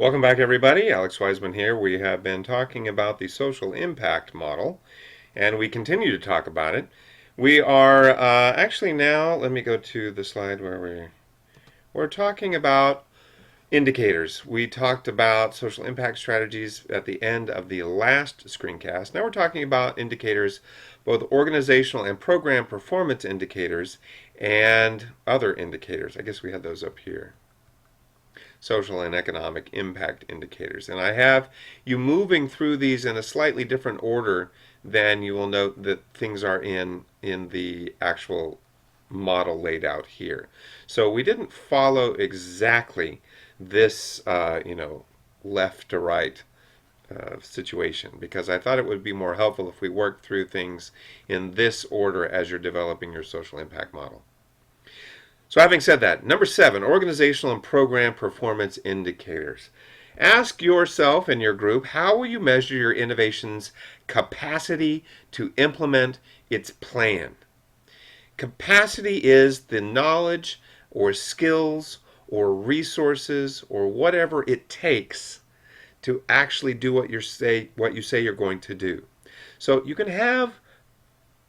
Welcome back, everybody. Alex Wiseman here. We have been talking about the social impact model, and we continue to talk about it. We are actually now, let me go to the slide where we're talking about indicators. We talked about social impact strategies at the end of the last screencast. Now we're talking about indicators, both organizational and program performance indicators, and other indicators. I guess we had those up here. Social and economic impact indicators. And I have you moving through these in a slightly different order than you will note that things are in the actual model laid out here. So we didn't follow exactly this, left to right situation, because I thought it would be more helpful if we worked through things in this order as you're developing your social impact model. So having said that, number 7, organizational and program performance indicators. Ask yourself and your group, how will you measure your innovation's capacity to implement its plan? Capacity is the knowledge or skills or resources or whatever it takes to actually do what you say you're going to do. So you can have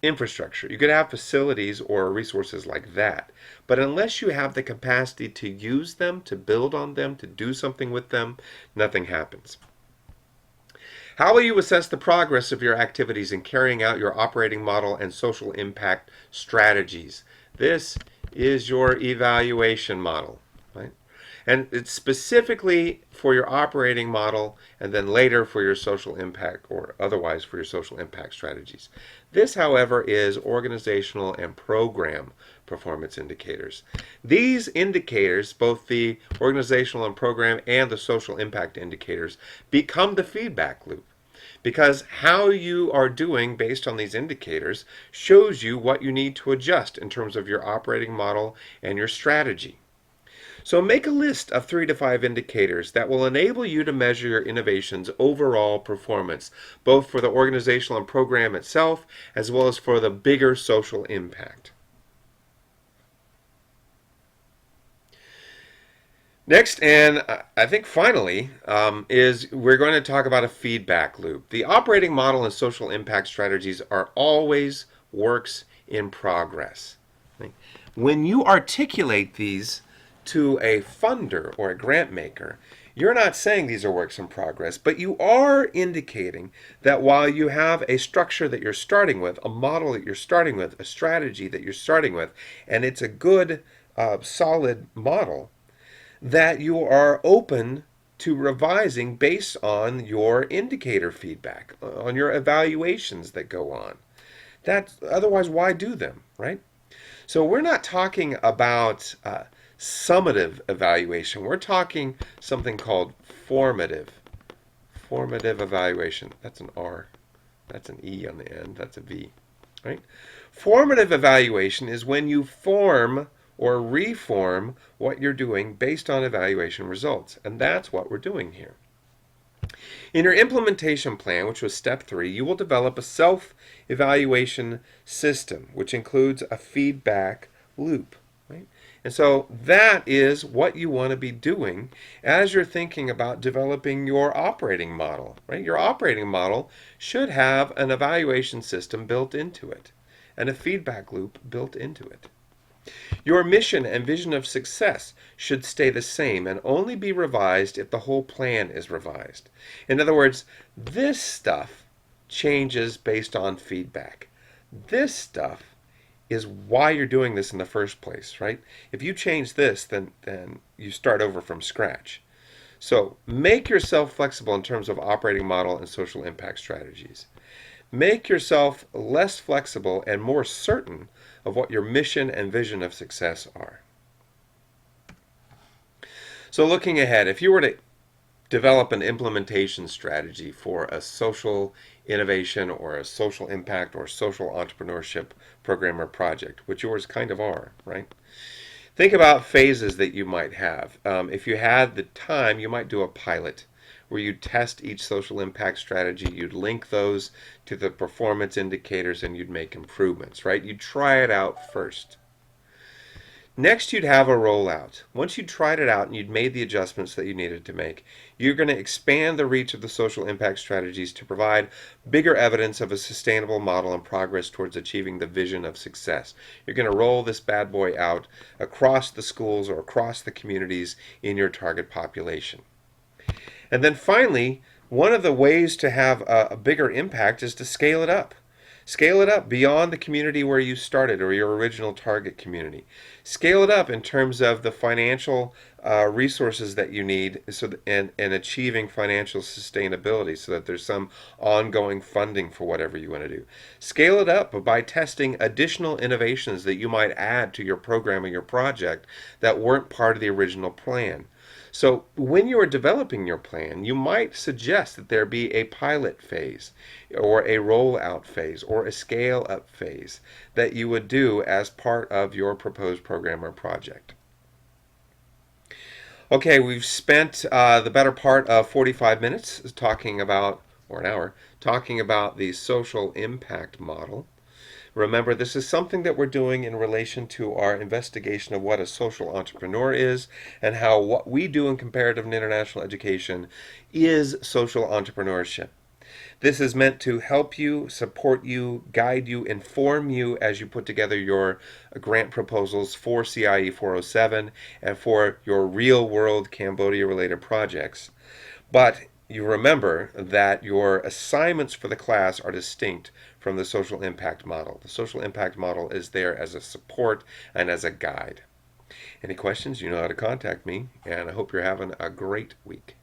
infrastructure. You could have facilities or resources like that. But unless you have the capacity to use them, to build on them, to do something with them, nothing happens. How will you assess the progress of your activities in carrying out your operating model and social impact strategies? This is your evaluation model, right? And it's specifically for your operating model and then later for your social impact or otherwise for your social impact strategies. This, however, is organizational and program performance indicators. These indicators, both the organizational and program and the social impact indicators, become the feedback loop, because how you are doing based on these indicators shows you what you need to adjust in terms of your operating model and your strategy. So make a list of 3 to 5 indicators that will enable you to measure your innovation's overall performance, both for the organizational and program itself, as well as for the bigger social impact. Next, and I think finally, is we're going to talk about a feedback loop. The operating model and social impact strategies are always works in progress. When you articulate these to a funder or a grant maker, you're not saying these are works in progress, but you are indicating that while you have a structure that you're starting with, a model that you're starting with, a strategy that you're starting with, and it's a good, solid model, that you are open to revising based on your indicator feedback, on your evaluations that go on. Otherwise, why do them, right? So we're not talking about summative evaluation. We're talking something called formative evaluation. That's an R. That's an E on the end. That's a V, right? Formative evaluation is when you form or reform what you're doing based on evaluation results. And that's what we're doing here. In your implementation plan, which was step 3, you will develop a self-evaluation system, which includes a feedback loop. Right? And so that is what you want to be doing as you're thinking about developing your operating model. Right? Your operating model should have an evaluation system built into it and a feedback loop built into it. Your mission and vision of success should stay the same and only be revised if the whole plan is revised. In other words, this stuff changes based on feedback. This stuff is why you're doing this in the first place, right? If you change this, then you start over from scratch. So make yourself flexible in terms of operating model and social impact strategies. Make yourself less flexible and more certain of what your mission and vision of success are. So looking ahead, if you were to develop an implementation strategy for a social innovation or a social impact or social entrepreneurship program or project, which yours kind of are, right? Think about phases that you might have. If you had the time, you might do a pilot where you test each social impact strategy, you'd link those to the performance indicators, and you'd make improvements, right? You'd try it out first. Next, you'd have a rollout. Once you'd tried it out and you'd made the adjustments that you needed to make, you're going to expand the reach of the social impact strategies to provide bigger evidence of a sustainable model and progress towards achieving the vision of success. You're going to roll this bad boy out across the schools or across the communities in your target population. And then finally, one of the ways to have a bigger impact is to scale it up. Scale it up beyond the community where you started or your original target community. Scale it up in terms of the financial resources that you need and achieving financial sustainability so that there's some ongoing funding for whatever you want to do. Scale it up by testing additional innovations that you might add to your program or your project that weren't part of the original plan. So when you are developing your plan, you might suggest that there be a pilot phase or a rollout phase or a scale up phase that you would do as part of your proposed program or project. Okay, we've spent the better part of 45 minutes talking about, or an hour, talking about the social impact model. Remember, this is something that we're doing in relation to our investigation of what a social entrepreneur is and how what we do in comparative and international education is social entrepreneurship. This is meant to help you, support you, guide you, inform you as you put together your grant proposals for CIE 407 and for your real world Cambodia related projects. But you remember that your assignments for the class are distinct from the social impact model. The social impact model is there as a support and as a guide. Any questions? You know how to contact me, and I hope you're having a great week.